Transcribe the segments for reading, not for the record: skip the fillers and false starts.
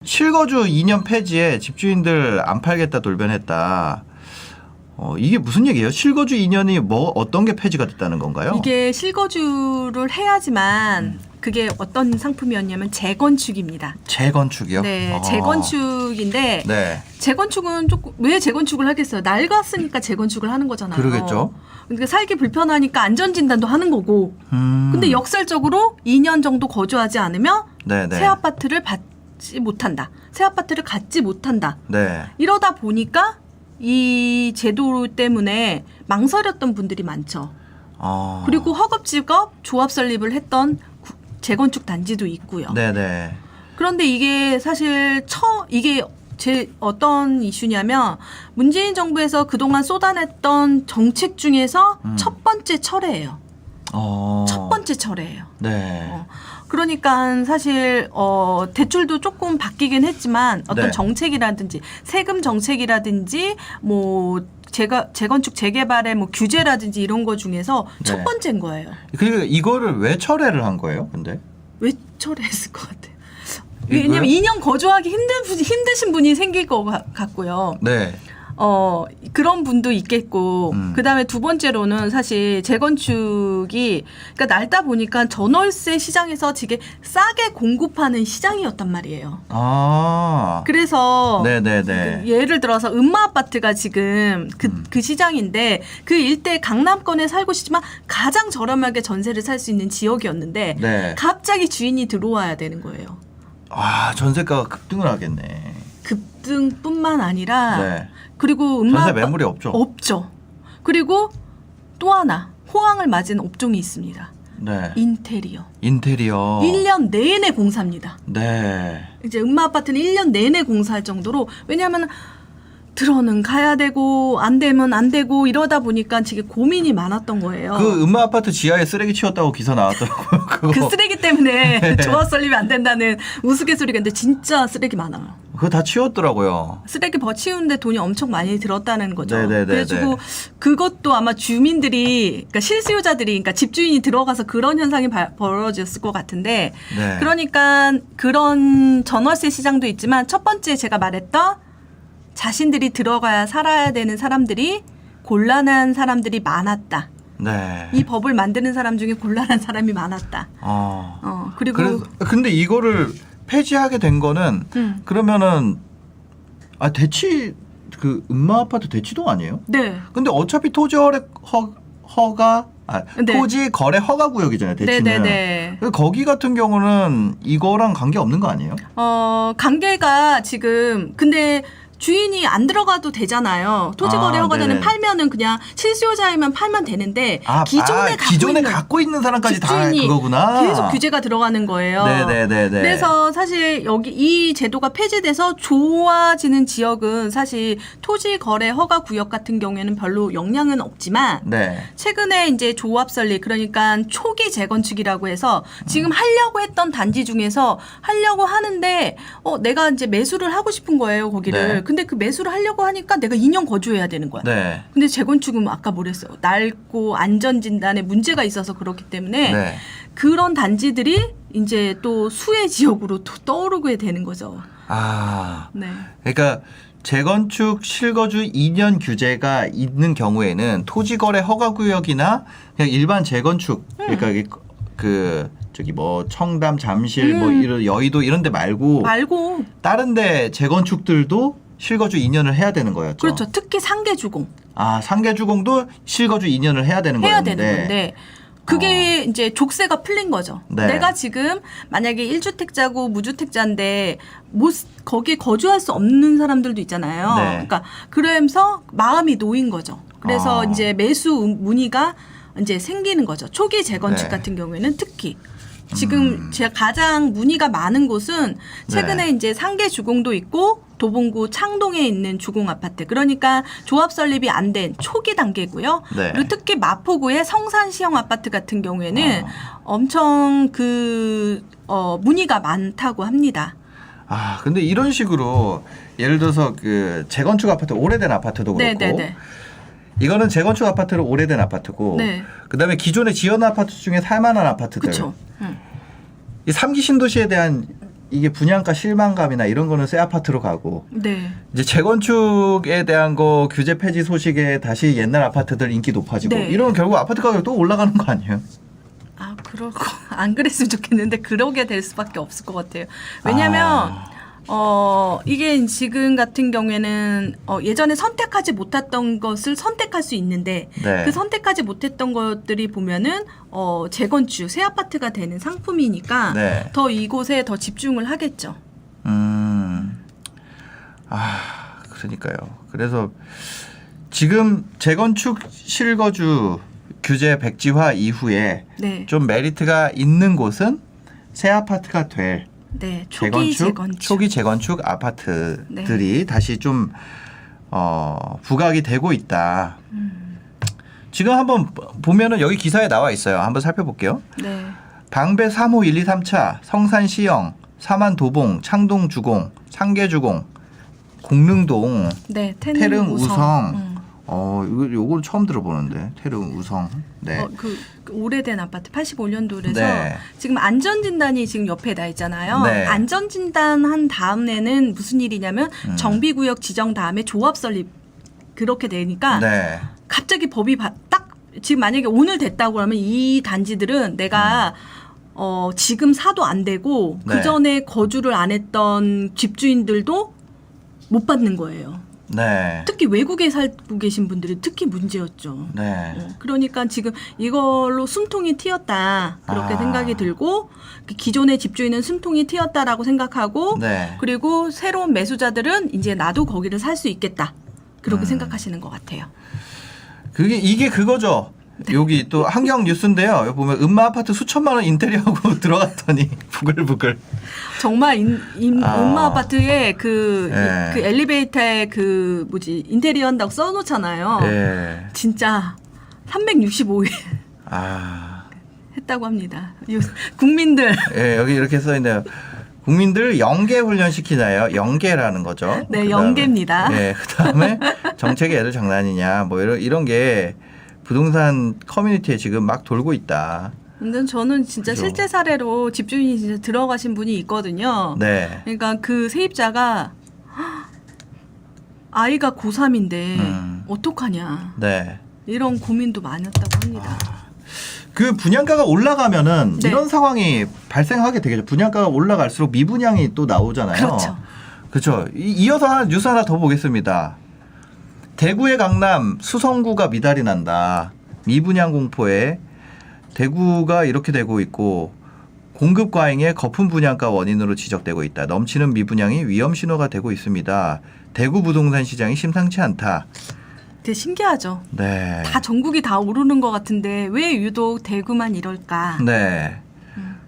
실거주 2년 폐지에 집주인들 안 팔겠다 돌변했다. 이게 무슨 얘기예요? 실거주 2년이 뭐 어떤 게 폐지가 됐다는 건가요? 이게 실거주를 해야지만 그게 어떤 상품이었냐면 재건축입니다. 재건축이요? 네, 재건축인데 네. 재건축은 조금 왜 재건축을 하겠어요? 낡았으니까 재건축을 하는 거잖아요. 그러겠죠. 그러니까 살기 불편하니까 안전진단도 하는 거고. 근데 역설적으로 2년 정도 거주하지 않으면 네네. 새 아파트를 받지 못한다. 새 아파트를 갖지 못한다. 네. 이러다 보니까 이 제도 때문에 망설였던 분들이 많죠. 그리고 허겁지겁 조합 설립을 했던 재건축 단지도 있고요. 네네. 그런데 이게 사실 이게 어떤 이슈냐면 문재인 정부에서 그동안 쏟아냈던 정책 중에서 첫 번째 철회예요. 첫 번째 철회예요. 네. 그러니까 사실 대출도 조금 바뀌긴 했지만 어떤 네. 정책이라든지 세금 정책이라든지 뭐 재건축 재개발의 뭐 규제라든지 이런 거 중에서 네. 첫 번째인 거예요. 그리고 이거를 왜 철회를 한 거예요? 근데 왜 철회했을 것 같아요? 이거요? 왜냐면 2년 거주하기 힘드신 분이 생길 것 같고요. 네. 그런 분도 있겠고, 그 다음에 두 번째로는 사실 재건축이, 그러니까 낡다 보니까 전월세 시장에서 되게 싸게 공급하는 시장이었단 말이에요. 그래서, 네네네. 예를 들어서 음마 아파트가 지금 그 시장인데, 그 일대 강남권에 살고 싶지만 가장 저렴하게 전세를 살 수 있는 지역이었는데, 네. 갑자기 주인이 들어와야 되는 거예요. 전세가가 급등을 하겠네. 급등뿐만 아니라, 네. 그리고 전세 매물이 없죠. 없죠. 그리고 또 하나 호황을 맞은 업종이 있습니다. 네. 인테리어. 1년 내내 공사입니다. 네. 이제 음마 아파트는 1년 내내 공사할 정도로 왜냐하면 들어는 가야 되고 안 되면 안 되고 이러다 보니까 되게 고민이 많았던 거예요. 그 음마 아파트 지하에 쓰레기 치웠다고 기사 나왔더라고요. 그 쓰레기 때문에 조합 설립이 안 된다는 우스갯소리가 있는데 진짜 쓰레기 많아요. 그거 다 치웠더라고요. 쓰레기 버치우는데 돈이 엄청 많이 들었다는 거죠. 네네네네. 그래가지고 그것도 아마 주민들이, 그러니까 실수요자들이, 그러니까 집주인이 들어가서 그런 현상이 벌어졌을 것 같은데, 네. 그러니까 그런 전월세 시장도 있지만 첫 번째 제가 말했던 자신들이 들어가야 살아야 되는 사람들이 곤란한 사람들이 많았다. 네. 이 법을 만드는 사람 중에 곤란한 사람이 많았다. 그리고 근데 이거를 폐지하게 된 거는 그러면은 대치 그 음마 아파트 대치동 아니에요? 네. 근데 어차피 토지 거래 허가 네. 토지 거래 허가 구역이잖아요. 대치는. 네네네. 거기 같은 경우는 이거랑 관계 없는 거 아니에요? 관계가 지금 근데 주인이 안 들어가도 되잖아요. 토지거래 허가자는 팔면은 그냥 실수요자이면 팔면 되는데 기존에 갖고 있는 사람까지 다 그거구나. 계속 규제가 들어가는 거예요. 네네네. 그래서 사실 여기 이 제도가 폐지돼서 좋아지는 지역은 사실 토지거래 허가 구역 같은 경우에는 별로 영향은 없지만 네. 최근에 이제 조합 설립 그러니까 초기 재건축이라고 해서 지금 하려고 했던 단지 중에서 하려고 하는데 내가 이제 매수를 하고 싶은 거예요 거기를. 네. 근데 그 매수를 하려고 하니까 내가 2년 거주해야 되는 거야. 네. 근데 재건축은 아까 뭐랬어요? 낡고 안전진단에 문제가 있어서 그렇기 때문에 네. 그런 단지들이 이제 또 수혜 지역으로 또 떠오르게 되는 거죠. 네. 그러니까 재건축 실거주 2년 규제가 있는 경우에는 토지거래 허가구역이나 그냥 일반 재건축 그러니까 저기 뭐 청담, 잠실, 뭐 이런 여의도 이런 데 말고 다른 데 재건축들도 실거주 2년을 해야 되는 거였죠. 그렇죠. 특히 상계주공. 상계주공도 실거주 2년을 해야 되는 해야 거였는데. 되는 건데 그게 이제 족쇄가 풀린 거죠. 네. 내가 지금 만약에 1주택자고 무주택자인데 거기에 거주할 수 없는 사람들도 있잖아요. 네. 그러니까 그러면서 마음이 놓인 거죠. 그래서 이제 매수 문의가 이제 생기는 거죠. 초기 재건축 네. 같은 경우에는 특히 지금 제가 가장 문의가 많은 곳은 최근에 이제 상계 주공도 있고 도봉구 창동에 있는 주공 아파트. 그러니까 조합 설립이 안 된 초기 단계고요. 네. 그리고 특히 마포구의 성산 시형 아파트 같은 경우에는 엄청 문의가 많다고 합니다. 근데 이런 식으로 예를 들어서 그 재건축 아파트 오래된 아파트도 그렇고 네네네. 이거는 재건축 아파트로 오래된 아파트고 네. 그다음에 기존에 지은 아파트 중에 살만한 아파트들. 그렇죠. 이 3기 신도시에 대한 이게 분양가 실망감이나 이런 거는 새 아파트로 가고 네. 이제 재건축에 대한 거 규제 폐지 소식에 다시 옛날 아파트들 인기 높아지고 네. 이러면 결국 아파트 가격이 또 올라가는 거 아니에요? 아, 그러고 안 그랬으면 좋겠는데 그러게 될 수밖에 없을 것 같아요. 왜냐하면 이게 지금 같은 경우에는 예전에 선택하지 못했던 것을 선택할 수 있는데 네. 그 선택하지 못했던 것들이 보면은 재건축, 새 아파트가 되는 상품이니까 네. 더 이곳에 더 집중을 하겠죠. 그러니까요. 그래서 지금 재건축 실거주 규제 백지화 이후에 네, 좀 메리트가 있는 곳은 새 아파트가 될 네, 초기 재건축 아파트들이 네. 다시 좀 부각이 되고 있다. 지금 한번 보면은 여기 기사에 나와 있어요. 한번 살펴볼게요. 네, 방배 3호 1, 2, 3차, 성산시영, 사만도봉, 창동주공, 상계주공, 공릉동, 네, 태릉우성. 요걸 처음 들어보는데 태릉우성. 네. 그 오래된 아파트 85년도라서 네. 지금 안전진단이 지금 옆에 나 있잖아요. 네. 안전진단 한 다음에는 무슨 일이냐면 정비구역 지정 다음에 조합 설립 그렇게 되니까 네. 갑자기 법이 딱 지금 만약에 오늘 됐다고 하면 이 단지들은 내가 지금 사도 안 되고 네. 그 전에 거주를 안 했던 집주인들도 못 받는 거예요. 네. 특히 외국에 살고 계신 분들이 특히 문제였죠. 네. 그러니까 지금 이걸로 숨통이 튀었다 그렇게 생각이 들고 기존의 집주인은 숨통이 튀었다라고 생각하고 네. 그리고 새로운 매수자들은 이제 나도 거기를 살 수 있겠다 그렇게 생각하시는 것 같아요. 이게 그거죠. 여기 또 한경 뉴스인데요. 여기 보면 음마 아파트 수천만 원 인테리어하고 들어갔더니 부글부글. 정말 음마 아파트에 그 네. 엘리베이터에 그 뭐지 인테리어 한다고 써놓잖아요. 예. 진짜 365일 했다고 합니다. 국민들. 예, 여기 이렇게 써 있네요. 국민들 영계 훈련 시키나요? 영계라는 거죠. 네, 그다음에, 영계입니다. 예, 그다음에 정책이 애들 장난이냐 뭐 이런 게 부동산 커뮤니티에 지금 막 돌고 있다. 근데 저는 진짜 그죠. 실제 사례로 집주인이 진짜 들어가신 분이 있거든요. 네. 그러니까 그 세입자가 아이가 고3인데 어떡하냐. 네. 이런 고민도 많았다고 합니다. 그 분양가가 올라가면은 네. 이런 상황이 발생하게 되겠죠. 분양가가 올라갈수록 미분양이 또 나오잖아요. 그렇죠. 그렇죠. 이어서 뉴스 하나 더 보겠습니다. 대구의 강남 수성구가 미달이 난다. 미분양 공포에 대구가 이렇게 되고 있고 공급 과잉의 거품 분양가 원인으로 지적되고 있다. 넘치는 미분양이 위험 신호가 되고 있습니다. 대구 부동산 시장이 심상치 않다. 되게 신기하죠. 네. 다 전국이 다 오르는 것 같은데 왜 유독 대구만 이럴까? 네.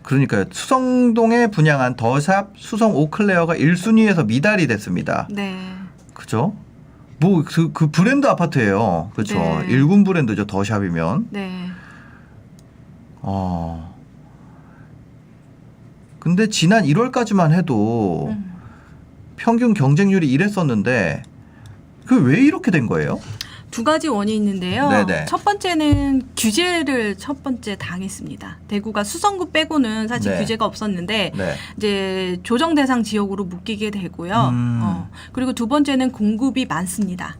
그러니까요. 수성동에 분양한 더샵 수성 오클레어가 1순위에서 미달이 됐습니다. 네. 그죠? 뭐 그 브랜드 아파트예요. 그렇죠. 네. 일군 브랜드죠. 더샵이면. 네. 근데 지난 1월까지만 해도 평균 경쟁률이 이랬었는데 그 왜 이렇게 된 거예요? 두 가지 원인이 있는데요. 네네. 첫 번째는 규제를 첫 번째 당했습니다. 대구가 수성구 빼고는 사실 네. 규제가 없었는데 네. 이제 조정 대상 지역으로 묶이게 되고요. 그리고 두 번째는 공급이 많습니다.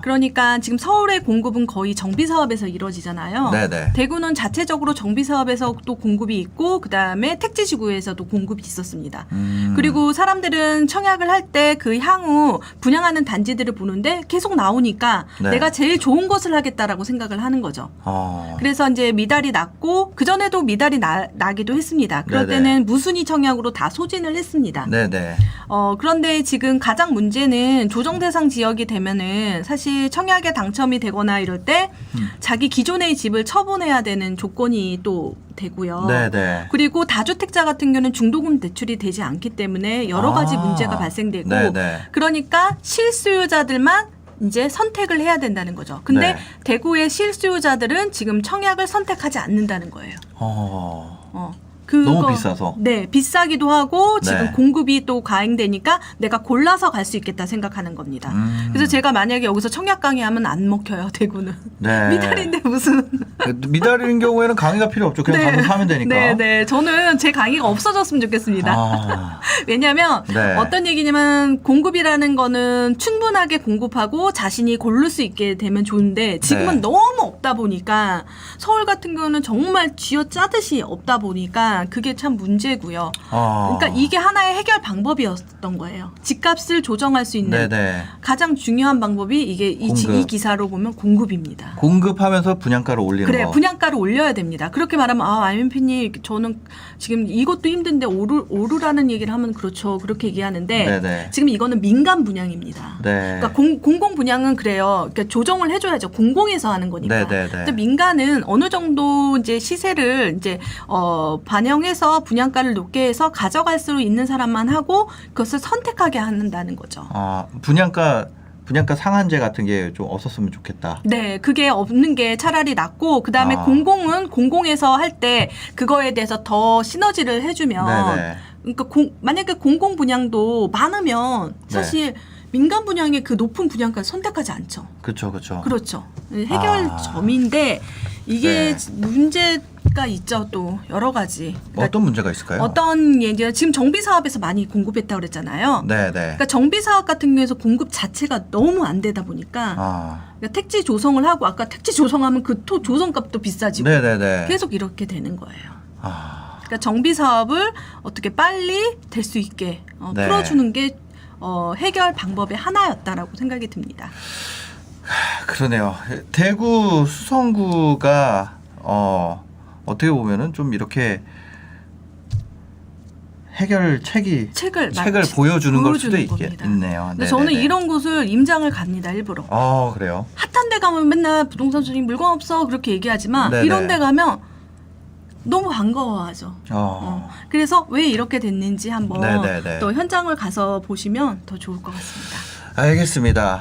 그러니까 지금 서울의 공급은 거의 정비 사업에서 이루어지잖아요. 네네. 대구는 자체적으로 정비 사업에서 또 공급이 있고 그다음에 택지지구에서도 공급이 있었습니다. 그리고 사람들은 청약을 할 때 그 향후 분양하는 단지들을 보는데 계속 나오니까 네. 내가 제일 좋은 것을 하겠다라고 생각을 하는 거죠. 그래서 이제 미달이 났고 그 전에도 미달이 나기도 했습니다. 그럴 네네. 때는 무순위 청약으로 다 소진을 했습니다. 네네. 그런데 지금 가장 문제는 조정 대상 지역이 되면은 사실 청약에 당첨이 되거나 이럴 때 자기 기존의 집을 처분해야 되는 조건이 또 되고요. 네네. 그리고 다주택자 같은 경우는 중도금 대출이 되지 않기 때문에 여러 가지 문제가 발생되고 네네. 그러니까 실수요자들만 이제 선택을 해야 된다는 거죠. 근데 네. 대구의 실수요자들은 지금 청약을 선택하지 않는다는 거예요. 너무 비싸서. 네, 비싸기도 하고 지금 네. 공급이 또 과잉되니까 내가 골라서 갈 수 있겠다 생각하는 겁니다. 그래서 제가 만약에 여기서 청약 강의하면 안 먹혀요, 대구는. 네. 미달인데 무슨 미달인 경우에는 강의가 필요 없죠. 그냥 가서 사면 되니까. 네. 저는 제 강의가 없어졌으면 좋겠습니다. 아, 왜냐하면 네. 어떤 얘기냐면 공급이라는 거는 충분하게 공급하고 자신이 고를 수 있게 되면 좋은데 지금은 네. 너무 없다 보니까 서울 같은 경우는 정말 쥐어짜듯이 없다 보니까 그게 참 문제고요. 그러니까 이게 하나의 해결 방법이었던 거예요. 집값을 조정할 수 있는 네네. 가장 중요한 방법이 이게 공급. 이 기사로 보면 공급입니다. 공급하면서 분양가를 올리는 그래 거. 분양가를 올려야 됩니다. 그렇게 말하면 IMP님 저는 지금 이것도 힘든데 오르라는 얘기를 하면 그렇죠. 그렇게 얘기하는데 네네. 지금 이거는 민간 분양입니다. 네. 그러니까 공공 분양은 그래요. 그러니까 조정을 해줘야죠. 공공에서 하는 거니까. 네네네. 근데 민간은 어느 정도 이제 시세를 이제 반영해서 분양가를 높게 해서 가져갈 수 있는 사람만 하고 그것을 선택하게 한다는 거죠. 분양가 상한제 같은 게 좀 없었으면 좋겠다. 네, 그게 없는 게 차라리 낫고 그다음에 공공은 공공에서 할 때 그거에 대해서 더 시너지를 해주면 네네. 그러니까 만약에 공공 분양도 많으면 사실 민간 분양의 그 높은 분양가를 선택하지 않죠. 그렇죠. 그렇죠. 해결점인데 이게 문제가 있죠. 또 여러 가지. 그러니까 어떤 문제가 있을까요? 어떤 얘기가 지금 정비 사업에서 많이 공급했다고 그랬잖아요. 네네. 그러니까 정비 사업 같은 경우에서 공급 자체가 너무 안 되다 보니까 그러니까 택지 조성을 하고 아까 택지 조성하면 그 조성값도 비싸지고 네네네. 계속 이렇게 되는 거예요. 그러니까 정비 사업을 어떻게 빨리 될 수 있게 네. 풀어주는 게 해결 방법의 하나였다라고 생각이 듭니다. 그러네요. 대구 수성구가 어떻게 보면은 좀 이렇게 해결책을 보여주는 걸 수도 있네요. 근데 저는 이런 곳을 임장을 갑니다. 일부러. 그래요. 핫한 데 가면 맨날 부동산 수익 물건 없어 그렇게 얘기하지만 네네. 이런 데 가면 너무 반가워하죠. 그래서 왜 이렇게 됐는지 한번 네네네. 또 현장을 가서 보시면 더 좋을 것 같습니다. 알겠습니다.